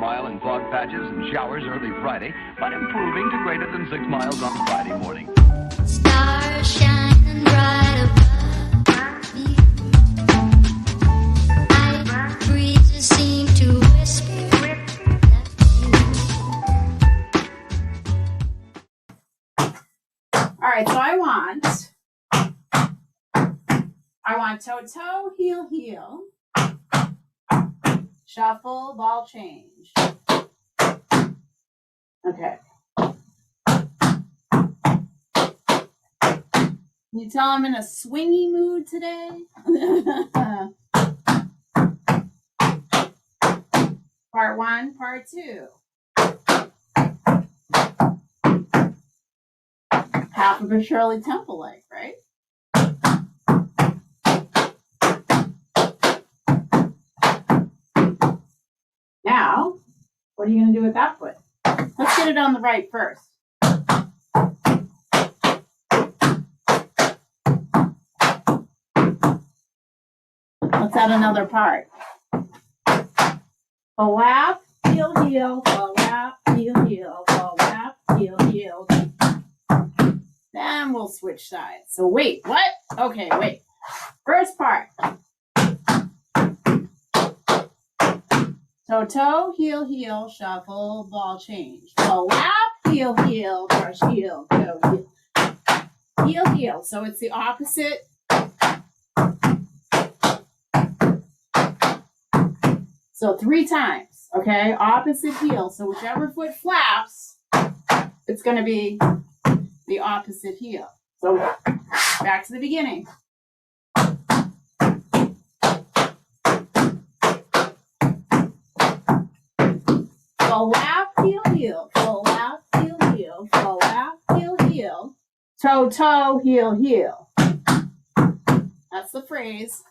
mile in fog patches and showers early Friday, but improving to greater than 6 miles on Friday morning. Stars shining bright above you. Night breezes seem to whisper that you. All right, so I want toe-toe, heel, shuffle, ball change. Okay. Can you tell I'm in a swingy mood today? Part 1, part 2. Half of a Shirley Temple like, right? Now, what are you going to do with that foot? Let's get it on the right first. Let's add another part. Flap, heel, flap, heel, flap, heel. Then we'll switch sides. So wait, what? Okay, wait. First part. Toe, heel, shuffle, ball change. Flap, heel, brush, heel, toe, heel. So it's the opposite. So 3 times, okay? Opposite heel. So whichever foot flaps, it's going to be the opposite heel. So back to the beginning. Flap, heel, flap, heel, flap, heel, toe, heel. That's the phrase.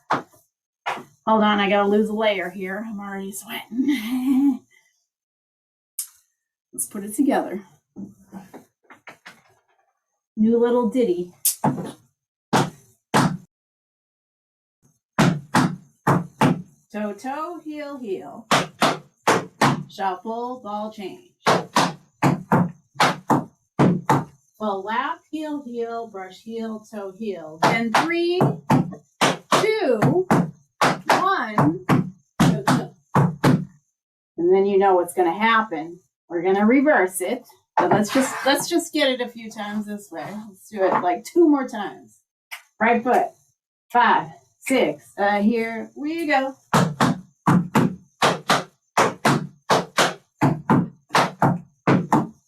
Hold on, I gotta lose a layer here. I'm already sweating. Let's put it together. New little ditty. Toe, heel. Shuffle, ball change. Flap, heel, brush, heel, toe, heel. Then 3, 2, 1, toe. And then you know what's going to happen. We're going to reverse it. So let's just get it a few times this way. Let's do it like 2 more times. Right foot. 5, 6. Here we go.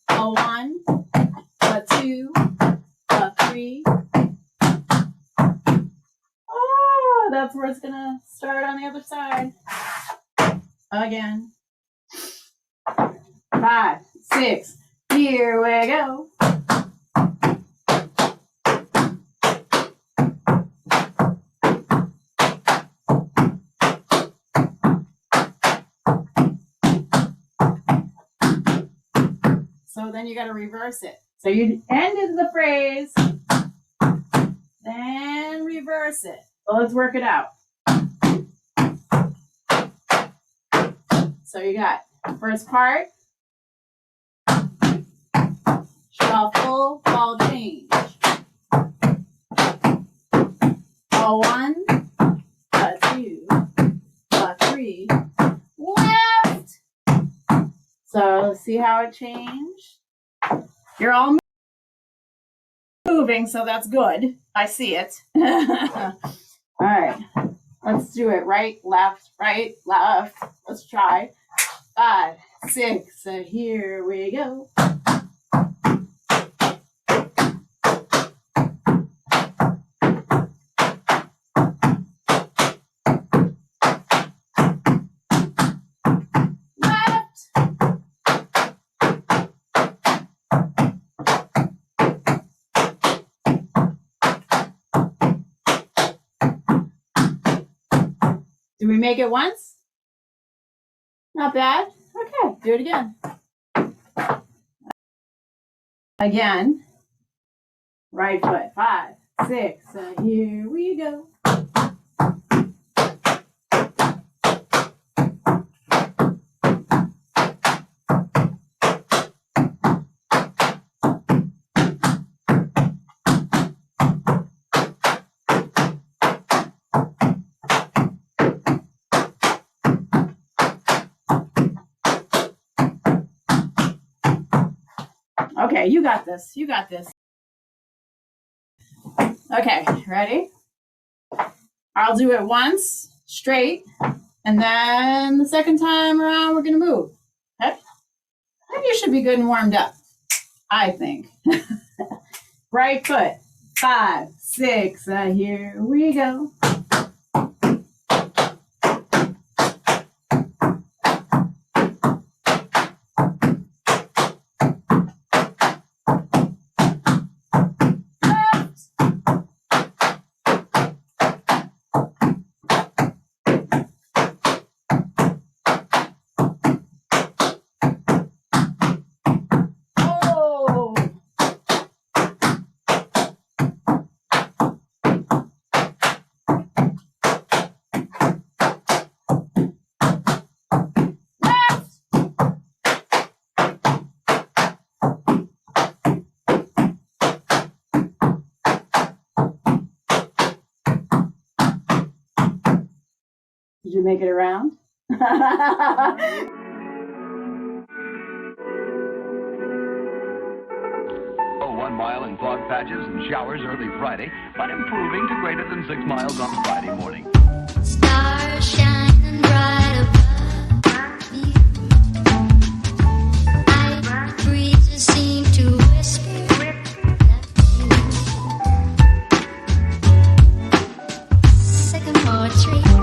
A 1, a 2, a 3. Oh, that's where it's gonna start on the other side. Again. 5, 6. Here we go. So then you got to reverse it. So you ended the phrase, then reverse it. So let's work it out. So you got first part, shuffle, ball change. A 1, a 2, a 3, left. So see how it changed? You're all moving, so that's good. I see it. All right, let's do it. Right, left. Let's try. 5, 6, so here we go. Did we make it once? Not bad. Okay, do it again. Again. Right foot. 5, 6. Here we go. Okay, you got this. You got this. Okay, ready? I'll do it once, straight, and then the second time around, we're going to move. Okay? And you should be good and warmed up, I think. Right foot. 5, 6, here we go. Did you make it around? Oh, 1 mile in fog patches and showers early Friday, but improving to greater than 6 miles on Friday morning. Stars shining bright above you. Night breezes seem to whisper that you. Sycamore tree.